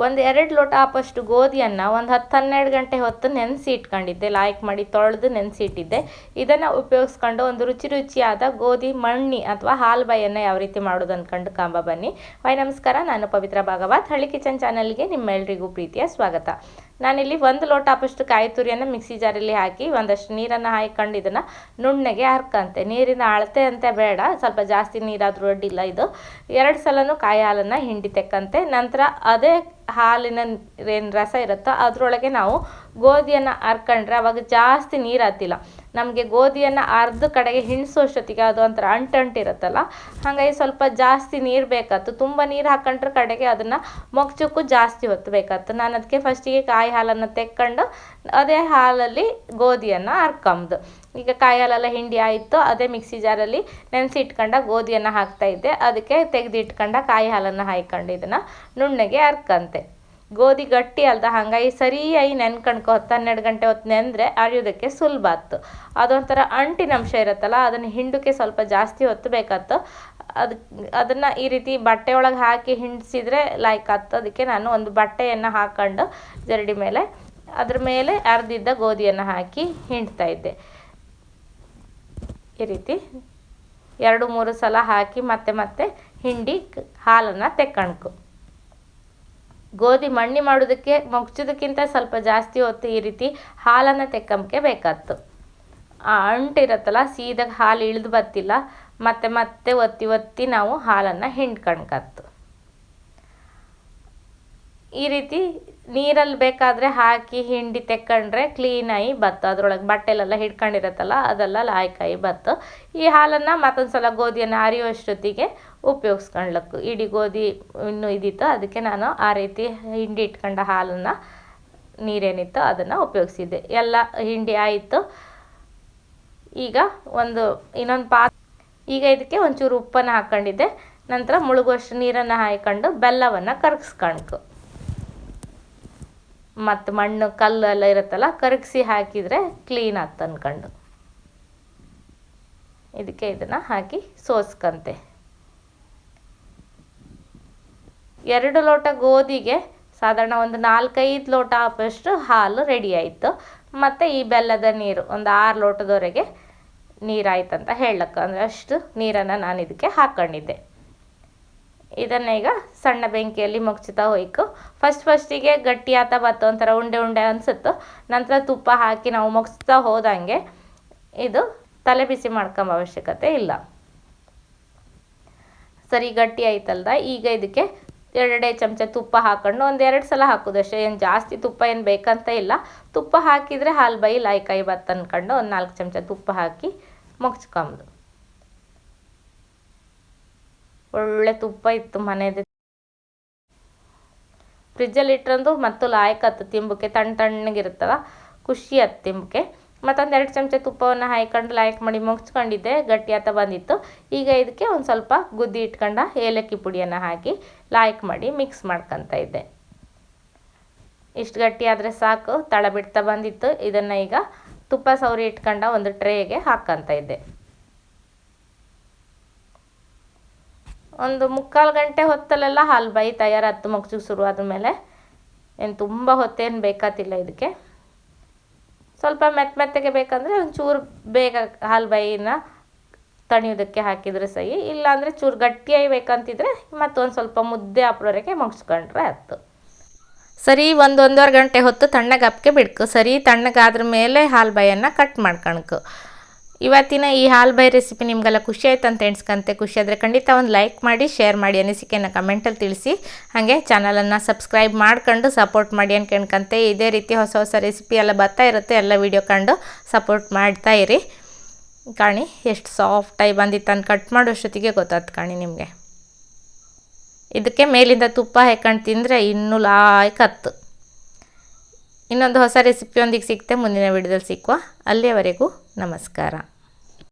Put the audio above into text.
ಒಂದು 2 ಲೋಟ ಆಪಷ್ಟು ಗೋಧಿಯನ್ನು ಒಂದು 10-12 ಗಂಟೆ ಹೊತ್ತು ನೆನೆಸಿ ಇಟ್ಕೊಂಡಿದ್ದೆ. ಲಾಯ್ಕ್ ಮಾಡಿ ತೊಳೆದು ನೆನೆಸಿ ಇಟ್ಟಿದ್ದೆ. ಇದನ್ನು ಉಪಯೋಗಿಸ್ಕೊಂಡು ಒಂದು ರುಚಿಯಾದ ಗೋಧಿ ಮಣ್ಣಿ ಅಥವಾ ಹಾಲ್ಬಾಯನ್ನು ಯಾವ ರೀತಿ ಮಾಡೋದು ಅಂದ್ಕೊಂಡು ಕಾಂಬ ಬನ್ನಿ. ನಮಸ್ಕಾರ, ನಾನು ಪವಿತ್ರ ಭಾಗವತ್. ಹಳ್ಳಿ ಕಿಚನ್ ಚಾನಲ್ಗೆ ನಿಮ್ಮೆಲ್ಲರಿಗೂ ಪ್ರೀತಿಯ ಸ್ವಾಗತ. ನಾನಿಲ್ಲಿ 1 ಲೋಟ ಆಪಷ್ಟು ಕಾಯಿ ತುರಿಯನ್ನು ಮಿಕ್ಸಿ ಜಾರಲ್ಲಿ ಹಾಕಿ ಒಂದಷ್ಟು ನೀರನ್ನು ಹಾಕೊಂಡು ಇದನ್ನು ನುಣ್ಣಗೆ ಹರ್ಕಂತೆ. ನೀರಿನ ಅಳತೆ ಅಂತ ಬೇಡ, ಸ್ವಲ್ಪ ಜಾಸ್ತಿ ನೀರಾದರೂ ಅಡ್ಡಿಲ್ಲ. ಇದು 2 ಸಲನೂ ಕಾಯಿ ಹಾಲನ್ನು ಹಿಂಡಿ ತೆಕ್ಕಂತೆ. ನಂತರ ಅದೇ ಹಾಲಿನ ಏನು ರಸ ಇರುತ್ತೋ ಅದರೊಳಗೆ ನಾವು ಗೋಧಿಯನ್ನು ಹರ್ಕೊಂಡ್ರೆ ಅವಾಗ ಜಾಸ್ತಿ ನೀರು ಹತ್ತಿಲ್ಲ. ನಮಗೆ ಗೋಧಿಯನ್ನು ಅರ್ಧ ಕಡೆಗೆ ಹಿಂಡಿಸೋಷ್ಟೊತ್ತಿಗೆ ಅದು ಒಂಥರ ಅಂಟಿರುತ್ತಲ್ಲ, ಹಾಗಾಗಿ ಸ್ವಲ್ಪ ಜಾಸ್ತಿ ನೀರು ಬೇಕಾಯ್ತು. ತುಂಬ ನೀರು ಹಾಕೊಂಡ್ರೆ ಕಡೆಗೆ ಅದನ್ನು ಮೊಗ್ಚಕ್ಕೂ ಜಾಸ್ತಿ ಹೊತ್ತು ಬೇಕಾಯ್ತು. ನಾನು ಅದಕ್ಕೆ ಫಸ್ಟಿಗೆ ಕಾಯಿ ಹಾಲನ್ನು ತೆಕ್ಕೊಂಡು ಅದೇ ಹಾಲಲ್ಲಿ ಗೋಧಿಯನ್ನು ಹರ್ಕೊಂಬುದು. ಈಗ ಕಾಯಿ ಹಾಲೆಲ್ಲ ಹಿಂಡಿ ಆಯಿತು, ಅದೇ ಮಿಕ್ಸಿ ಜಾರಲ್ಲಿ ನೆನೆಸಿ ಇಟ್ಕೊಂಡ ಗೋಧಿಯನ್ನು ಹಾಕ್ತಾಯಿದ್ದೆ. ಅದಕ್ಕೆ ತೆಗೆದಿಟ್ಕೊಂಡ ಕಾಯಿ ಹಾಲನ್ನು ಹಾಕ್ಕೊಂಡು ಇದನ್ನು ನುಣ್ಣಗೆ ಹರ್ಕಂತೆ. ಗೋಧಿ ಗಟ್ಟಿ ಅಲ್ದ, ಹಾಗಾಗಿ ಸರಿಯಾಗಿ ನೆನ್ಕಣ್ಕೊ 10-12 ಗಂಟೆ ಹೊತ್ತು ನೆಂದರೆ ಅರಿಯೋದಕ್ಕೆ ಸುಲಭ ಆಯ್ತು. ಅದೊಂಥರ ಅಂಟಿನ ಅಂಶ ಇರುತ್ತಲ್ಲ, ಅದನ್ನು ಹಿಂಡಕ್ಕೆ ಸ್ವಲ್ಪ ಜಾಸ್ತಿ ಹೊತ್ತು ಬೇಕಾಯ್ತು. ಅದನ್ನು ಈ ರೀತಿ ಬಟ್ಟೆ ಒಳಗೆ ಹಾಕಿ ಹಿಂಡಿಸಿದ್ರೆ ಲೈಕ್ ಆಯ್ತು. ಅದಕ್ಕೆ ನಾನು ಒಂದು ಬಟ್ಟೆಯನ್ನು ಹಾಕ್ಕೊಂಡು ಜರಡಿ ಮೇಲೆ ಅದ್ರ ಮೇಲೆ ಅರ್ದಿದ್ದ ಗೋಧಿಯನ್ನು ಹಾಕಿ ಹಿಂಡ್ತಾಯಿದ್ದೆ. ಈ ರೀತಿ 2-3 ಸಲ ಹಾಕಿ ಮತ್ತೆ ಹಿಂಡಿ ಹಾಲನ್ನು ತೆಕ್ಕಣ್ಕು. ಗೋಧಿ ಮಣ್ಣಿ ಮಾಡೋದಕ್ಕೆ ಮೊಗ್ಚೋದಕ್ಕಿಂತ ಸ್ವಲ್ಪ ಜಾಸ್ತಿ ಹೊತ್ತು ಈ ರೀತಿ ಹಾಲನ್ನು ತೆಕ್ಕಂಬಕ್ಕೆ ಬೇಕಾಯ್ತು. ಆ ಅಂಟಿರುತ್ತಲ್ಲ, ಸೀದಾ ಹಾಲು ಇಳಿದು ಬರ್ತಿಲ್ಲ, ಮತ್ತೆ ಒತ್ತಿ ನಾವು ಹಾಲನ್ನು ಹಿಂಡ್ಕಣ್ಕತ್ತು. ಈ ರೀತಿ ನೀರಲ್ಲಿ ಬೇಕಾದರೆ ಹಾಕಿ ಹಿಂಡಿ ತೆಕ್ಕೊಂಡ್ರೆ ಕ್ಲೀನಾಗಿ ಬತ್ತು. ಅದರೊಳಗೆ ಬಟ್ಟೆಲೆಲ್ಲ ಹಿಡ್ಕೊಂಡಿರತ್ತಲ್ಲ ಅದೆಲ್ಲ ಲಾಯ್ಕಾಯಿ ಬತ್ತು. ಈ ಹಾಲನ್ನು ಮತ್ತೊಂದು ಸಲ ಗೋಧಿಯನ್ನು ಅರಿಯುವಷ್ಟೊತ್ತಿಗೆ ಉಪಯೋಗಿಸ್ಕೊಳ್ಲಕ್ಕು. ಇಡೀ ಗೋಧಿ ಇನ್ನೂ ಇದ್ದಿತ್ತು, ಅದಕ್ಕೆ ನಾನು ಆ ರೀತಿ ಹಿಂಡಿ ಇಟ್ಕೊಂಡ ಹಾಲನ್ನು ನೀರೇನಿತ್ತು ಅದನ್ನು ಉಪಯೋಗಿಸಿದ್ದೆ. ಎಲ್ಲ ಹಿಂಡಿ ಆಯಿತು. ಈಗ ಈಗ ಇದಕ್ಕೆ ಒಂಚೂರು ಉಪ್ಪನ್ನು ಹಾಕ್ಕೊಂಡಿದ್ದೆ. ನಂತರ ಮುಳುಗುವಷ್ಟು ನೀರನ್ನು ಹಾಕ್ಕೊಂಡು ಬೆಲ್ಲವನ್ನು ಕರಗಿಸ್ಕೊಳ್ಕು. ಮತ್ತು ಮಣ್ಣು ಕಲ್ಲು ಎಲ್ಲ ಇರುತ್ತಲ್ಲ, ಕರಗಿಸಿ ಹಾಕಿದರೆ ಕ್ಲೀನ್ ಆಗ್ತ ಅಂದ್ಕೊಂಡು ಇದಕ್ಕೆ ಇದನ್ನು ಹಾಕಿ ಸೋಸ್ಕಂತೆ. 2 ಲೋಟ ಗೋಧಿಗೆ ಸಾಧಾರಣ ಒಂದು 4-5 ಲೋಟ ಆಪಷ್ಟು ಹಾಲು ರೆಡಿ ಆಯಿತು. ಮತ್ತು ಈ ಬೆಲ್ಲದ ನೀರು ಒಂದು 6 ಲೋಟದವರೆಗೆ ನೀರಾಯ್ತಂತ ಹೇಳಕ್ಕೆ, ಅಂದರೆ ಅಷ್ಟು ನೀರನ್ನು ನಾನು ಇದಕ್ಕೆ ಹಾಕ್ಕೊಂಡಿದ್ದೆ. ಇದನ್ನು ಈಗ ಸಣ್ಣ ಬೆಂಕಿಯಲ್ಲಿ ಮುಗ್ಚುತ್ತಾ ಹೋಯ್ಕು. ಫಸ್ಟಿಗೆ ಗಟ್ಟಿ ಆತ ಬತ್ತು, ಒಂಥರ ಉಂಡೆ ಅನಿಸುತ್ತು. ನಂತರ ತುಪ್ಪ ಹಾಕಿ ನಾವು ಮುಗ್ಸ್ತಾ ಹೋದಂಗೆ ಇದು ತಲೆ ಬಿಸಿ ಮಾಡ್ಕೊಂಬ ಅವಶ್ಯಕತೆ ಇಲ್ಲ. ಸರಿ ಗಟ್ಟಿ ಆಯ್ತಲ್ದ. ಈಗ ಇದಕ್ಕೆ 2 ಚಮಚ ತುಪ್ಪ ಹಾಕ್ಕೊಂಡು ಒಂದು 2 ಸಲ ಹಾಕೋದಷ್ಟೇ. ಏನು ಜಾಸ್ತಿ ತುಪ್ಪ ಏನು ಬೇಕಂತ ಇಲ್ಲ. ತುಪ್ಪ ಹಾಕಿದರೆ ಹಾಲ್ಬಾಯಿ ಲಾಯ್ಕಾಯಿ ಬತ್ತು ಅಂದ್ಕೊಂಡು ಒಂದು 4 ಚಮಚ ತುಪ್ಪ ಹಾಕಿ ಮುಗ್ಸ್ಕೊಂಬುದು. ಒಳ್ಳೆ ತುಪ್ಪ ಇತ್ತು ಮನೆಯದು. ಫ್ರಿಜ್ಜಲ್ಲಿ ಇಟ್ಟರಂದು ಮತ್ತು ಲಾಯ್ಕತ್ತು ತಿಂಬಕ್ಕೆ, ತಣ್ಣಗಿರುತ್ತಲ್ಲ, ಖುಷಿ ಆಯ್ತು ತಿಂಬಕ್ಕೆ. ಮತ್ತೊಂದು 2 ಚಮಚ ತುಪ್ಪವನ್ನು ಹಾಕ್ಕೊಂಡು ಲಾಯ್ಕ್ ಮಾಡಿ ಮುಗ್ಸ್ಕೊಂಡಿದ್ದೆ. ಗಟ್ಟಿ ಆತ ಬಂದಿತ್ತು. ಈಗ ಇದಕ್ಕೆ ಒಂದು ಸ್ವಲ್ಪ ಗುದ್ದಿ ಇಟ್ಕೊಂಡ ಏಲಕ್ಕಿ ಪುಡಿಯನ್ನು ಹಾಕಿ ಲಾಯ್ಕ್ ಮಾಡಿ ಮಿಕ್ಸ್ ಮಾಡ್ಕೊತ ಇದ್ದೆ. ಇಷ್ಟು ಗಟ್ಟಿ ಆದರೆ ಸಾಕು, ತಳ ಬಿಡ್ತಾ ಬಂದಿತ್ತು. ಇದನ್ನು ಈಗ ತುಪ್ಪ ಸವರಿ ಇಟ್ಕೊಂಡ ಒಂದು ಟ್ರೇಗೆ ಹಾಕ್ಕೊಂತ ಇದ್ದೆ. ಒಂದು 3/4 ಗಂಟೆ ಹೊತ್ತಲ್ಲೆಲ್ಲ ಹಾಲ್ಬಾಯಿ ತಯಾರಾಯ್ತು. ಮುಗ್ಚಕ್ಕೆ ಶುರು ಆದಮೇಲೆ ಏನು ತುಂಬ ಹೊತ್ತೇನು ಬೇಕಾತಿಲ್ಲ. ಇದಕ್ಕೆ ಸ್ವಲ್ಪ ಮೆತ್ತಗೆ ಬೇಕಂದರೆ ಒಂಚೂರು ಬೇಗ ಹಾಲ್ಬಾಯಿನ ತಣಿಯೋದಕ್ಕೆ ಹಾಕಿದರೆ ಸಹಿ. ಇಲ್ಲಾಂದರೆ ಚೂರು ಗಟ್ಟಿಯಾಗಿ ಬೇಕಂತಿದ್ರೆ ಮತ್ತೊಂದು ಸ್ವಲ್ಪ ಮುದ್ದೆ ಹಾಕೋವರೆಗೆ ಮುಗಿಸ್ಕೊಂಡ್ರೆ ಆಯ್ತು. ಸರಿ 1-1.5 ಗಂಟೆ ಹೊತ್ತು ತಣ್ಣಗಾಪಕ್ಕೆ ಬಿಡ್ಕು. ಸರಿ ತಣ್ಣಗಾದ್ರ ಮೇಲೆ ಹಾಲ್ಬಾಯನ್ನು ಕಟ್ ಮಾಡ್ಕೊಳ್ಕು. ಇವತ್ತಿನ ಈ ಹಾಲ್ಬಾಯಿ ರೆಸಿಪಿ ನಿಮಗೆಲ್ಲ ಖುಷಿ ಆಯ್ತು ಅಂತ ಎಣಿಸ್ಕಂತೆ. ಖುಷಿ ಆದರೆ ಖಂಡಿತ ಒಂದು ಲೈಕ್ ಮಾಡಿ, ಶೇರ್ ಮಾಡಿ, ಅನಿಸಿಕೆಯನ್ನು ಕಮೆಂಟಲ್ಲಿ ತಿಳಿಸಿ. ಹಾಗೆ ಚಾನಲನ್ನು ಸಬ್ಸ್ಕ್ರೈಬ್ ಮಾಡ್ಕೊಂಡು ಸಪೋರ್ಟ್ ಮಾಡಿ ಅನ್ಕೊಂಡ್ಕಂತೆ. ಇದೇ ರೀತಿ ಹೊಸ ರೆಸಿಪಿ ಎಲ್ಲ ಬರ್ತಾ ಇರುತ್ತೆ. ಎಲ್ಲ ವೀಡಿಯೋ ಕಂಡು ಸಪೋರ್ಟ್ ಮಾಡ್ತಾ ಇರಿ. ಕಾಣಿ ಎಷ್ಟು ಸಾಫ್ಟಾಗಿ ಬಂದಿತ್ತು ಅಂತ ಕಟ್ ಮಾಡೋಷ್ಟೊತ್ತಿಗೆ ಗೊತ್ತಾಯ್ತು ಕಾಣಿ ನಿಮಗೆ. ಇದಕ್ಕೆ ಮೇಲಿಂದ ತುಪ್ಪ ಹಾಕ್ಕೊಂಡು ತಿಂದರೆ ಇನ್ನೂ ಲಾಯ್ಕತ್ತು. ಇನ್ನೊಂದು ಹೊಸ ರೆಸಿಪಿಯೊಂದಿಗೆ ಸಿಗ್ತೆ ಮುಂದಿನ ವಿಡಿಯೋದಲ್ಲಿ ಸಿಕ್ಕುವ. ಅಲ್ಲಿಯವರೆಗೂ ನಮಸ್ಕಾರ.